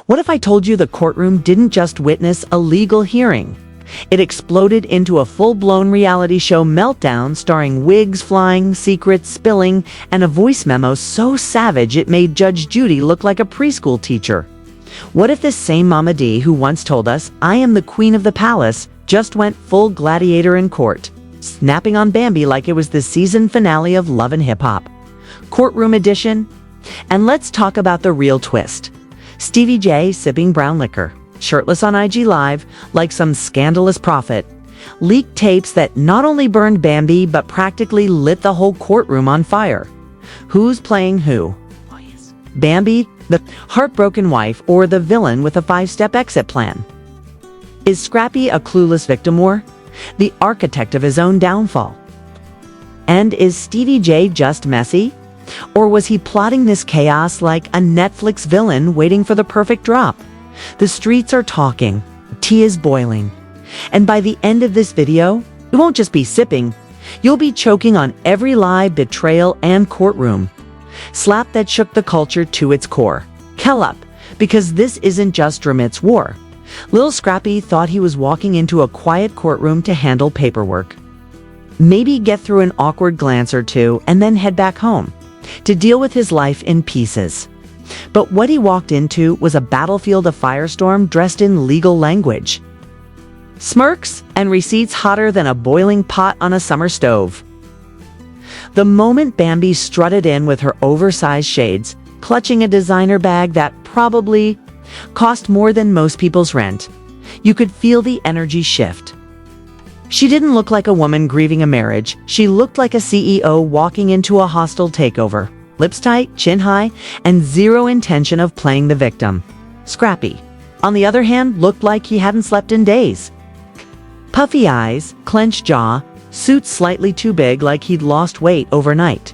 What if I told you the courtroom didn't just witness a legal hearing? It exploded into a full-blown reality show meltdown starring wigs flying, secrets spilling, and a voice memo so savage it made Judge Judy look like a preschool teacher. What if this same Mama D who once told us, "I am the queen of the palace," just went full gladiator in court, snapping on Bambi like it was the season finale of Love and Hip Hop? Courtroom edition? And let's talk about the real twist. Stevie J sipping brown liquor, shirtless on IG Live like some scandalous prophet, leaked tapes that not only burned Bambi but practically lit the whole courtroom on fire. Who's playing who? Oh, yes. Bambi, the heartbroken wife, or the villain with a 5-step exit plan? Is Scrappy a clueless victim or the architect of his own downfall? And is Stevie J just messy? Or was he plotting this chaos like a Netflix villain waiting for the perfect drop? The streets are talking, tea is boiling, and by the end of this video, you won't just be sipping, you'll be choking on every lie, betrayal, and courtroom slap that shook the culture to its core. Kell up, because this isn't just Dramit's war. Lil Scrappy thought he was walking into a quiet courtroom to handle paperwork, maybe get through an awkward glance or two, and then head back home to deal with his life in pieces. But what he walked into was a battlefield of firestorm dressed in legal language. Smirks and receipts hotter than a boiling pot on a summer stove. The moment Bambi strutted in with her oversized shades, clutching a designer bag that probably cost more than most people's rent, you could feel the energy shift. She didn't look like a woman grieving a marriage. She looked like a CEO walking into a hostile takeover. Lips tight, chin high, and zero intention of playing the victim. Scrappy, on the other hand, looked like he hadn't slept in days. Puffy eyes, clenched jaw, suit slightly too big like he'd lost weight overnight.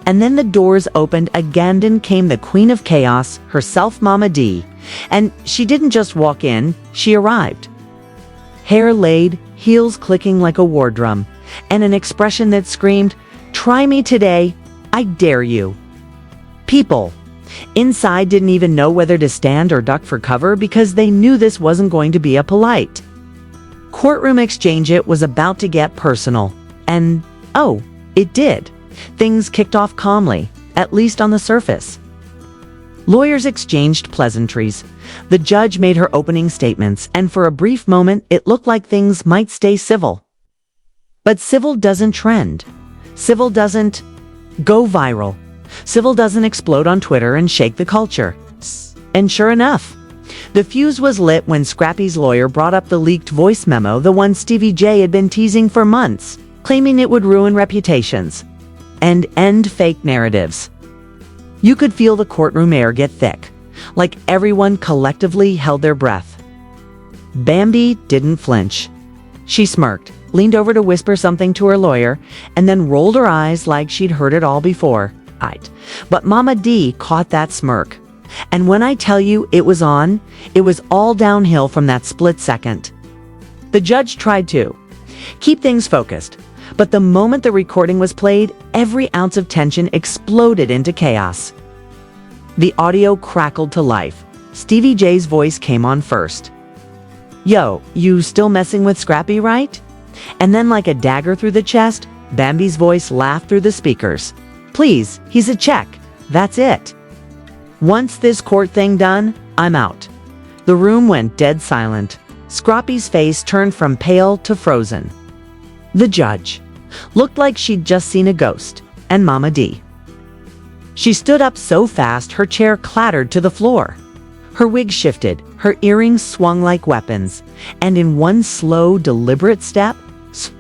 And then the doors opened again and came the queen of chaos, herself Mama D. And she didn't just walk in, she arrived. Hair laid, heels clicking like a war drum, and an expression that screamed, "Try me today, I dare you." People inside didn't even know whether to stand or duck for cover because they knew this wasn't going to be a polite courtroom exchange. It was about to get personal. And, oh, it did. Things kicked off calmly, at least on the surface. Lawyers exchanged pleasantries. The judge made her opening statements, and for a brief moment, it looked like things might stay civil. But civil doesn't trend. Civil doesn't go viral. Civil doesn't explode on Twitter and shake the culture. And sure enough, the fuse was lit when Scrappy's lawyer brought up the leaked voice memo, the one Stevie J had been teasing for months, claiming it would ruin reputations and end fake narratives. You could feel the courtroom air get thick, like everyone collectively held their breath. Bambi didn't flinch. She smirked, leaned over to whisper something to her lawyer, and then rolled her eyes like she'd heard it all before. But Mama D caught that smirk. And when I tell you it was on, it was all downhill from that split second. The judge tried to keep things focused, but the moment the recording was played, every ounce of tension exploded into chaos. The audio crackled to life. Stevie J's voice came on first. "Yo, you still messing with Scrappy, right?" And then like a dagger through the chest, Bambi's voice laughed through the speakers. "Please, he's a check. That's it. Once this court thing done, I'm out." The room went dead silent. Scrappy's face turned from pale to frozen. The judge looked like she'd just seen a ghost, and Mama D. She stood up so fast her chair clattered to the floor. Her wig shifted, her earrings swung like weapons, and in one slow, deliberate step,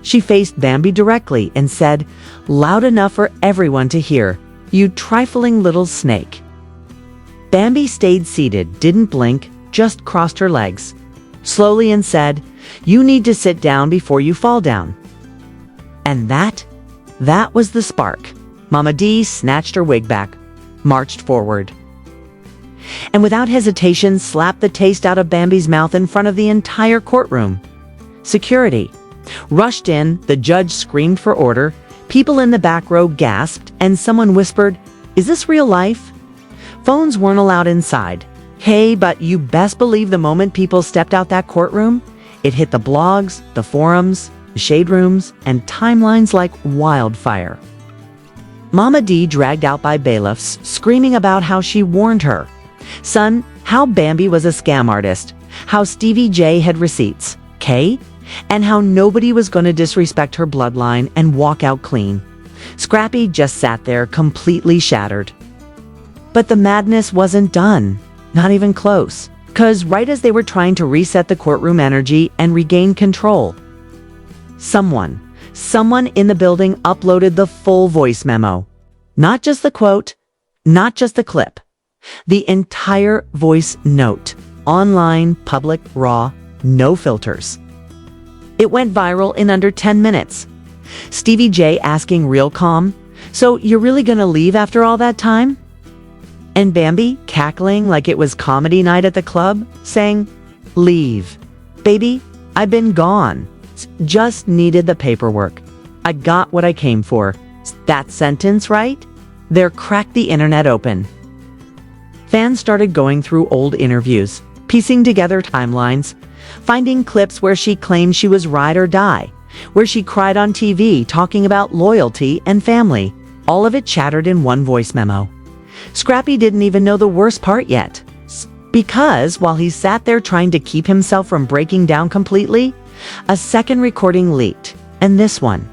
she faced Bambi directly and said, loud enough for everyone to hear, "You trifling little snake." Bambi stayed seated, didn't blink, just crossed her legs slowly and said, "You need to sit down before you fall down." And that was the spark. Mama D snatched her wig back, marched forward, and without hesitation slapped the taste out of Bambi's mouth in front of the entire courtroom. Security rushed in, the judge screamed for order, people in the back row gasped, and someone whispered, "Is this real life?" Phones weren't allowed inside. Hey, but you best believe the moment people stepped out that courtroom, it hit the blogs, the forums, the shade rooms, and timelines like wildfire. Mama D dragged out by bailiffs, screaming about how she warned her. Son, how Bambi was a scam artist, how Stevie J had receipts, K, and how nobody was going to disrespect her bloodline and walk out clean. Scrappy just sat there completely shattered. But the madness wasn't done, not even close, because right as they were trying to reset the courtroom energy and regain control, someone in the building uploaded the full voice memo. Not just the quote, not just the clip, the entire voice note, online, public, raw, no filters. It went viral in under 10 minutes. Stevie J asking real calm, "So you're really gonna leave after all that time?" And Bambi cackling like it was comedy night at the club, saying, "Leave. Baby, I've been gone. Just needed the paperwork. I got what I came for." That sentence, right? There cracked the internet open. Fans started going through old interviews, piecing together timelines, finding clips where she claimed she was ride or die, where she cried on TV talking about loyalty and family, all of it chattered in one voice memo. Scrappy didn't even know the worst part yet, because while he sat there trying to keep himself from breaking down completely, a second recording leaked, and this one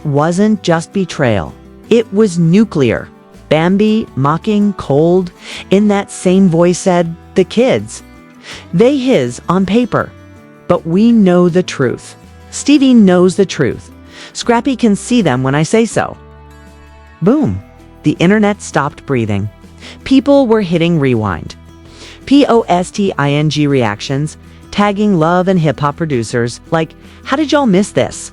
wasn't just betrayal, it was nuclear. Bambi, mocking, cold, in that same voice said, "The kids, they his on paper, but we know the truth. Stevie knows the truth. Scrappy can see them when I say so." Boom. The internet stopped breathing. People were hitting rewind. posting reactions, tagging love and hip-hop producers, like, "How did y'all miss this?"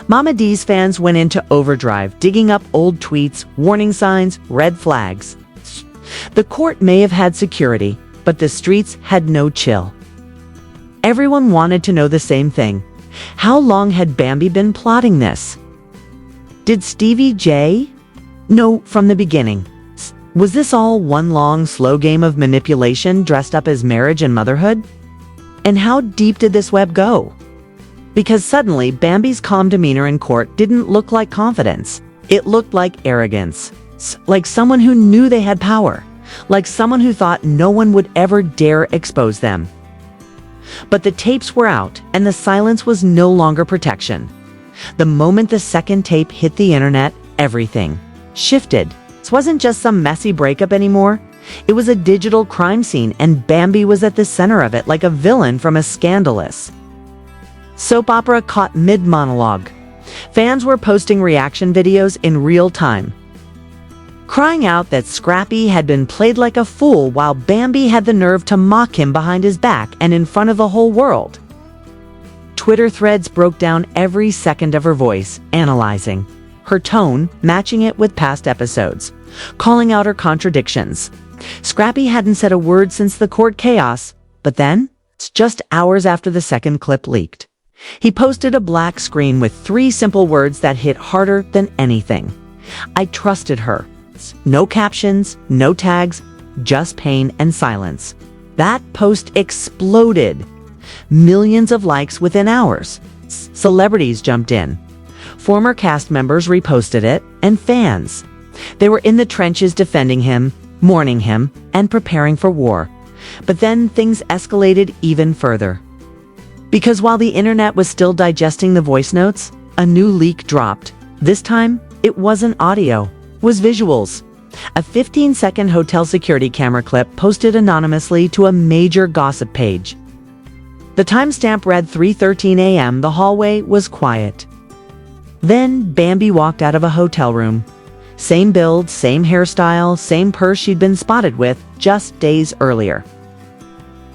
Mama D's fans went into overdrive, digging up old tweets, warning signs, red flags. The court may have had security, but the streets had no chill. Everyone wanted to know the same thing. How long had Bambi been plotting this? Did Stevie J know from the beginning? Was this all one long, slow game of manipulation dressed up as marriage and motherhood? And how deep did this web go? Because suddenly, Bambi's calm demeanor in court didn't look like confidence. It looked like arrogance. Like someone who knew they had power. Like someone who thought no one would ever dare expose them. But the tapes were out, and the silence was no longer protection. The moment the second tape hit the internet, everything shifted. This wasn't just some messy breakup anymore. It was a digital crime scene, and Bambi was at the center of it like a villain from a scandalous soap opera caught mid-monologue. Fans were posting reaction videos in real time, crying out that Scrappy had been played like a fool while Bambi had the nerve to mock him behind his back and in front of the whole world. Twitter threads broke down every second of her voice, analyzing her tone, matching it with past episodes, calling out her contradictions. Scrappy hadn't said a word since the court chaos, but then, just hours after the second clip leaked, he posted a black screen with 3 simple words that hit harder than anything. "I trusted her." No captions, no tags, just pain and silence. That post exploded. Millions of likes within hours. Celebrities jumped in. Former cast members reposted it, and fans. They were in the trenches defending him, mourning him, and preparing for war. But then things escalated even further. Because while the internet was still digesting the voice notes, a new leak dropped. This time, it wasn't audio, it was visuals. A 15-second hotel security camera clip posted anonymously to a major gossip page. The timestamp read 3:13 a.m. The hallway was quiet. Then Bambi walked out of a hotel room. Same build, same hairstyle, same purse she'd been spotted with just days earlier.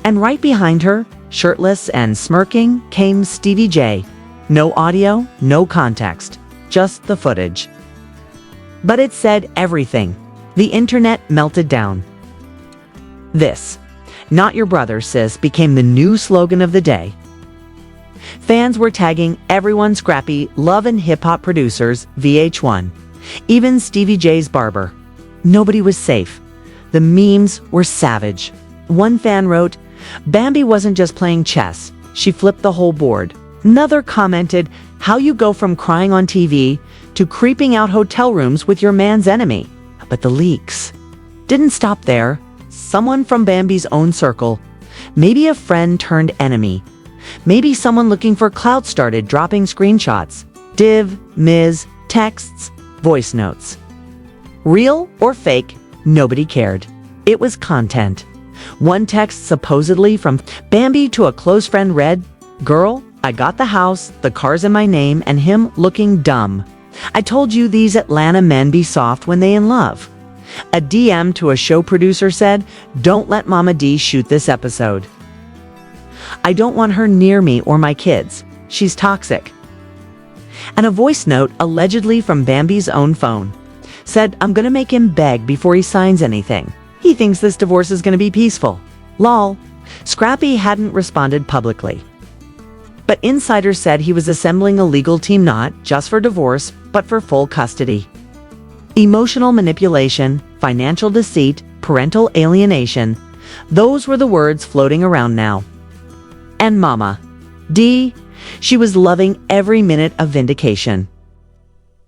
And right behind her, shirtless and smirking, came Stevie J. No audio, no context, just the footage. But it said everything. The internet melted down. This, "Not your brother, sis," became the new slogan of the day. Fans were tagging everyone Scrappy, Love and Hip Hop Producers, VH1. Even Stevie J's barber. Nobody was safe. The memes were savage. One fan wrote, "Bambi wasn't just playing chess, she flipped the whole board." Another commented, "How you go from crying on TV to creeping out hotel rooms with your man's enemy." But the leaks didn't stop there. Someone from Bambi's own circle, maybe a friend turned enemy, maybe someone looking for clout, started dropping screenshots, div, ms, texts, voice notes. Real or fake, nobody cared. It was content. One text supposedly from Bambi to a close friend read, "Girl, I got the house, the car's in my name, and him looking dumb. I told you these Atlanta men be soft when they in love." A DM to a show producer said, "Don't let Mama D shoot this episode. I don't want her near me or my kids. She's toxic." And a voice note, allegedly from Bambi's own phone, said, "I'm gonna make him beg before he signs anything. He thinks this divorce is gonna be peaceful. Lol." Scrappy hadn't responded publicly, but insiders said he was assembling a legal team not just for divorce, but for full custody. Emotional manipulation, financial deceit, parental alienation, those were the words floating around now. And Mama D, she was loving every minute of vindication.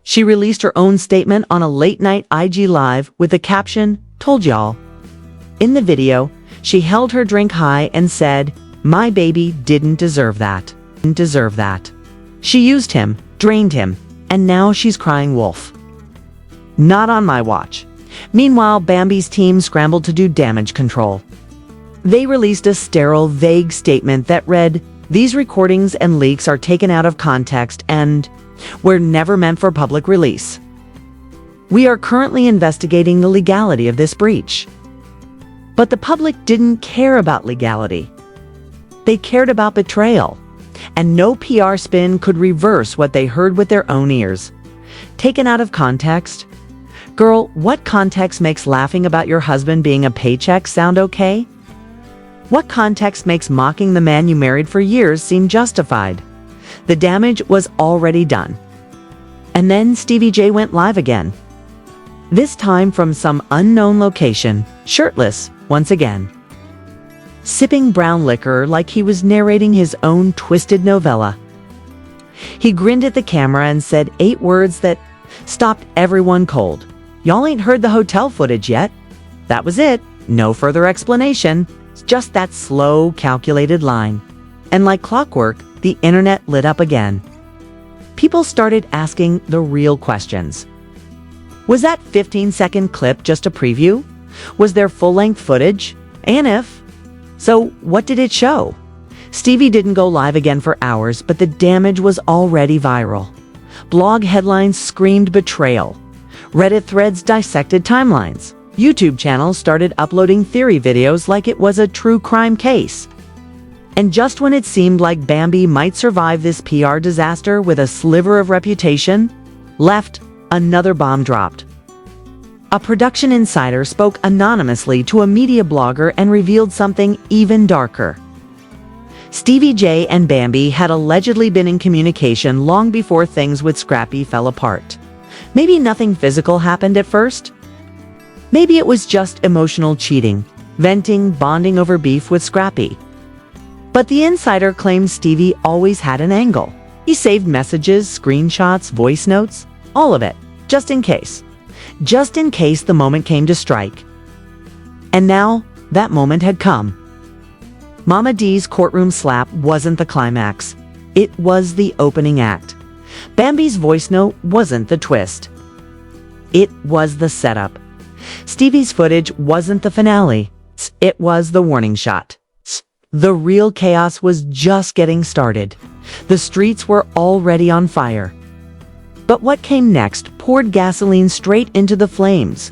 She released her own statement on a late-night IG Live with the caption, "Told y'all." In the video, she held her drink high and said, "My baby didn't deserve that. Didn't deserve that. She used him, drained him, and now she's crying wolf. Not on my watch." Meanwhile, Bambi's team scrambled to do damage control. They released a sterile, vague statement that read, "These recordings and leaks are taken out of context and were never meant for public release. We are currently investigating the legality of this breach." But the public didn't care about legality. They cared about betrayal, and no PR spin could reverse what they heard with their own ears. Taken out of context? Girl, what context makes laughing about your husband being a paycheck sound okay? What context makes mocking the man you married for years seem justified? The damage was already done. And then Stevie J went live again. This time from some unknown location, shirtless once again, sipping brown liquor like he was narrating his own twisted novella. He grinned at the camera and said 8 words that stopped everyone cold. "Y'all ain't heard the hotel footage yet." That was it. No further explanation. Just that slow, calculated line. And like clockwork, the internet lit up again. People started asking the real questions. Was that 15-second clip just a preview? Was there full-length footage? And if so, what did it show? Stevie didn't go live again for hours, but the damage was already viral. Blog headlines screamed betrayal. Reddit threads dissected timelines. YouTube channels started uploading theory videos like it was a true crime case. And just when it seemed like Bambi might survive this PR disaster with a sliver of reputation, another bomb dropped. A production insider spoke anonymously to a media blogger and revealed something even darker. Stevie J and Bambi had allegedly been in communication long before things with Scrappy fell apart. Maybe nothing physical happened at first. Maybe it was just emotional cheating, venting, bonding over beef with Scrappy. But the insider claimed Stevie always had an angle. He saved messages, screenshots, voice notes, all of it, just in case. Just in case the moment came to strike. And now, that moment had come. Mama D's courtroom slap wasn't the climax. It was the opening act. Bambi's voice note wasn't the twist. It was the setup. Stevie's footage wasn't the finale. It was the warning shot. The real chaos was just getting started. The streets were already on fire. But what came next poured gasoline straight into the flames.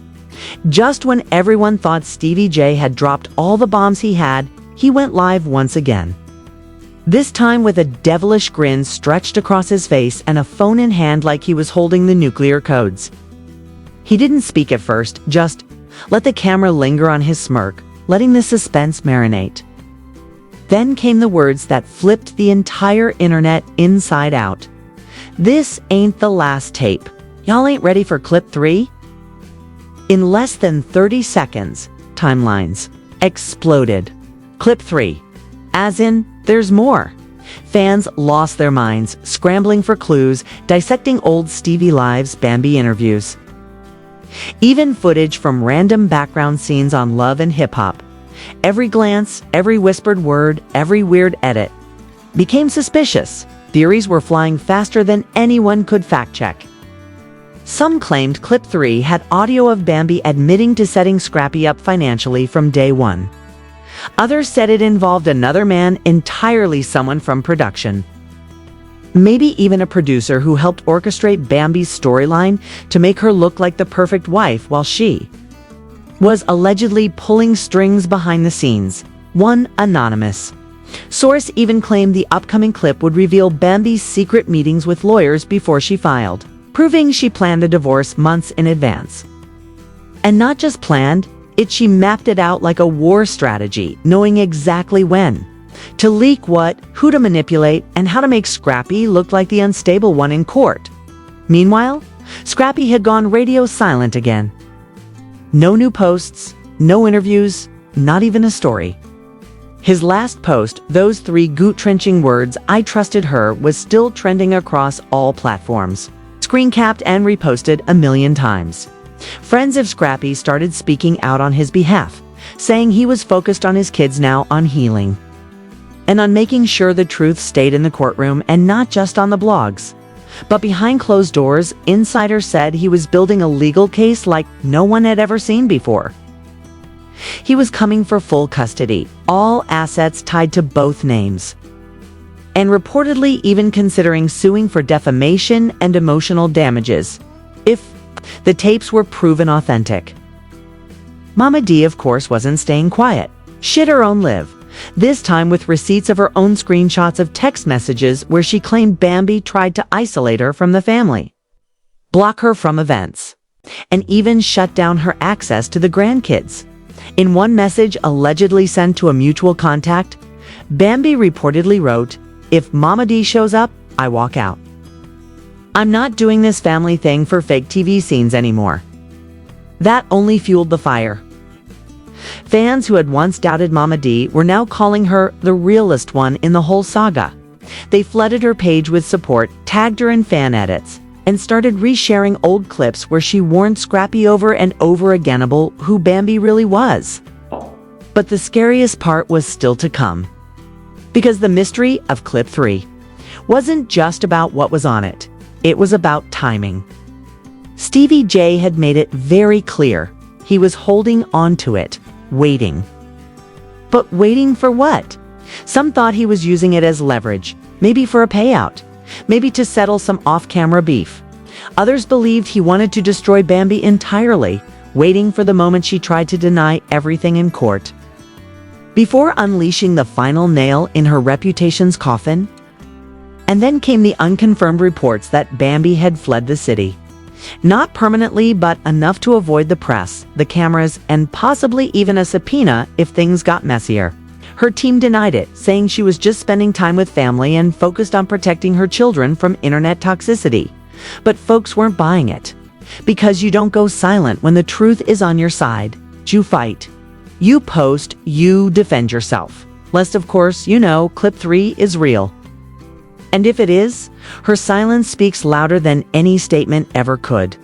Just when everyone thought Stevie J had dropped all the bombs he had, he went live once again. This time with a devilish grin stretched across his face and a phone in hand like he was holding the nuclear codes. He didn't speak at first, just let the camera linger on his smirk, letting the suspense marinate. Then came the words that flipped the entire internet inside out. "This ain't the last tape. Y'all ain't ready for clip 3? In less than 30 seconds, timelines exploded. Clip 3. As in, there's more. Fans lost their minds, scrambling for clues, dissecting old Stevie Live's Bambi interviews. Even footage from random background scenes on Love and Hip Hop. Every glance, every whispered word, every weird edit became suspicious. Theories were flying faster than anyone could fact-check. Some claimed Clip 3 had audio of Bambi admitting to setting Scrappy up financially from day one. Others said it involved another man, entirely someone from production. Maybe even a producer who helped orchestrate Bambi's storyline to make her look like the perfect wife while she was allegedly pulling strings behind the scenes. One anonymous source even claimed the upcoming clip would reveal Bambi's secret meetings with lawyers before she filed, proving she planned a divorce months in advance. And not just planned, she mapped it out like a war strategy, knowing exactly when to leak what, who to manipulate, and how to make Scrappy look like the unstable one in court. Meanwhile, Scrappy had gone radio silent again. No new posts, no interviews, not even a story. His last post, those 3 goot-trenching words, "I trusted her," was still trending across all platforms, screen-capped and reposted a million times. Friends of Scrappy started speaking out on his behalf, saying he was focused on his kids now, on healing, and on making sure the truth stayed in the courtroom and not just on the blogs. But behind closed doors, insiders said he was building a legal case like no one had ever seen before. He was coming for full custody, all assets tied to both names, and reportedly even considering suing for defamation and emotional damages if the tapes were proven authentic. Mama D, of course, wasn't staying quiet. She'd her own live, this time with receipts of her own screenshots of text messages where she claimed Bambi tried to isolate her from the family, block her from events, and even shut down her access to the grandkids. In one message allegedly sent to a mutual contact, Bambi reportedly wrote, "If Mama D shows up, I walk out. I'm not doing this family thing for fake TV scenes anymore." That only fueled the fire. Fans who had once doubted Mama D were now calling her the realest one in the whole saga. They flooded her page with support, tagged her in fan edits, and started resharing old clips where she warned Scrappy over and over again about who Bambi really was. But the scariest part was still to come, because the mystery of Clip 3 wasn't just about what was on it. It was about timing. Stevie J had made it very clear he was holding on to it, waiting. But waiting for what? Some thought he was using it as leverage, maybe for a payout, maybe to settle some off-camera beef. Others believed he wanted to destroy Bambi entirely, waiting for the moment she tried to deny everything in court, before unleashing the final nail in her reputation's coffin. And then came the unconfirmed reports that Bambi had fled the city. Not permanently, but enough to avoid the press, the cameras, and possibly even a subpoena if things got messier. Her team denied it, saying she was just spending time with family and focused on protecting her children from internet toxicity. But folks weren't buying it. Because you don't go silent when the truth is on your side. You fight. You post, you defend yourself. Lest, of course, you know, Clip 3 is real. And if it is, her silence speaks louder than any statement ever could.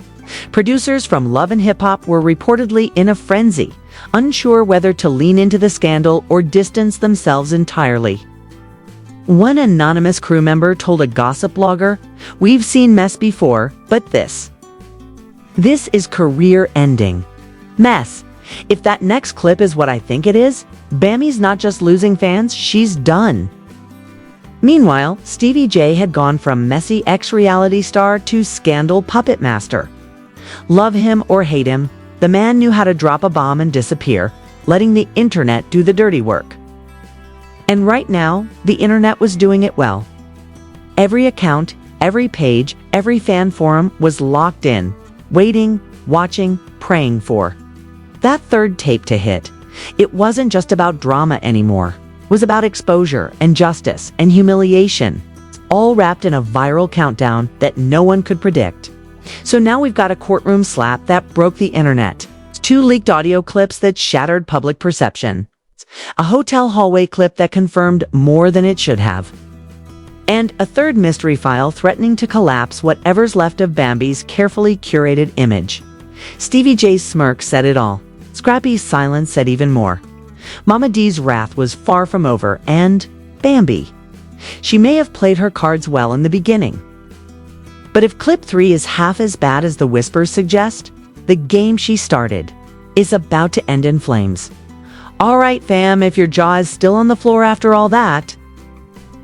Producers from Love and Hip Hop were reportedly in a frenzy, unsure whether to lean into the scandal or distance themselves entirely. One anonymous crew member told a gossip blogger, "We've seen mess before, but this is career-ending mess. If that next clip is what I think it is, Bambi's not just losing fans, she's done." Meanwhile, Stevie J had gone from messy ex-reality star to scandal puppet master. Love him or hate him, the man knew how to drop a bomb and disappear, letting the internet do the dirty work. And right now, the internet was doing it well. Every account, every page, every fan forum was locked in, waiting, watching, praying for that third tape to hit. It wasn't just about drama anymore. It was about exposure and justice and humiliation, all wrapped in a viral countdown that no one could predict. So now we've got a courtroom slap that broke the internet. 2 leaked audio clips that shattered public perception, a hotel hallway clip that confirmed more than it should have, and a third mystery file threatening to collapse whatever's left of Bambi's carefully curated image. Stevie J's smirk said it all. Scrappy's silence said even more. Mama D's wrath was far from over, and Bambi. She may have played her cards well in the beginning. But if clip 3 is half as bad as the whispers suggest, the game she started is about to end in flames. All right, fam, if your jaw is still on the floor after all that,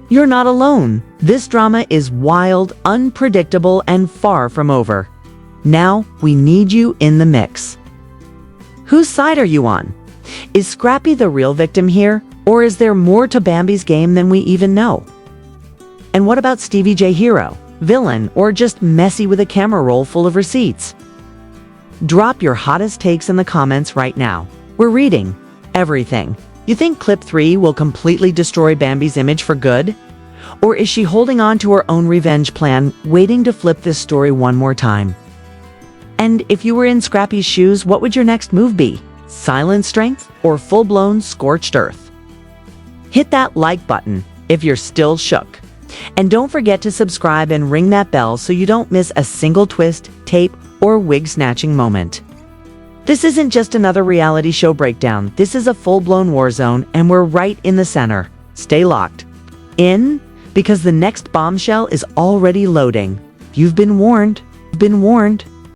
you're not alone. This drama is wild, unpredictable, and far from over. Now, we need you in the mix. Whose side are you on? Is Scrappy the real victim here, or is there more to Bambi's game than we even know? And what about Stevie J hero, villain, or just messy with a camera roll full of receipts? Drop your hottest takes in the comments right now. We're reading everything. You think clip 3 will completely destroy Bambi's image for good? Or is she holding on to her own revenge plan, waiting to flip this story one more time? And if you were in Scrappy's shoes, what would your next move be? Silent strength or full-blown scorched earth? Hit that like button if you're still shook. And don't forget to subscribe and ring that bell so you don't miss a single twist, tape, or wig-snatching moment. This isn't just another reality show breakdown. This is a full-blown war zone, and we're right in the center. Stay locked in, because the next bombshell is already loading. You've been warned.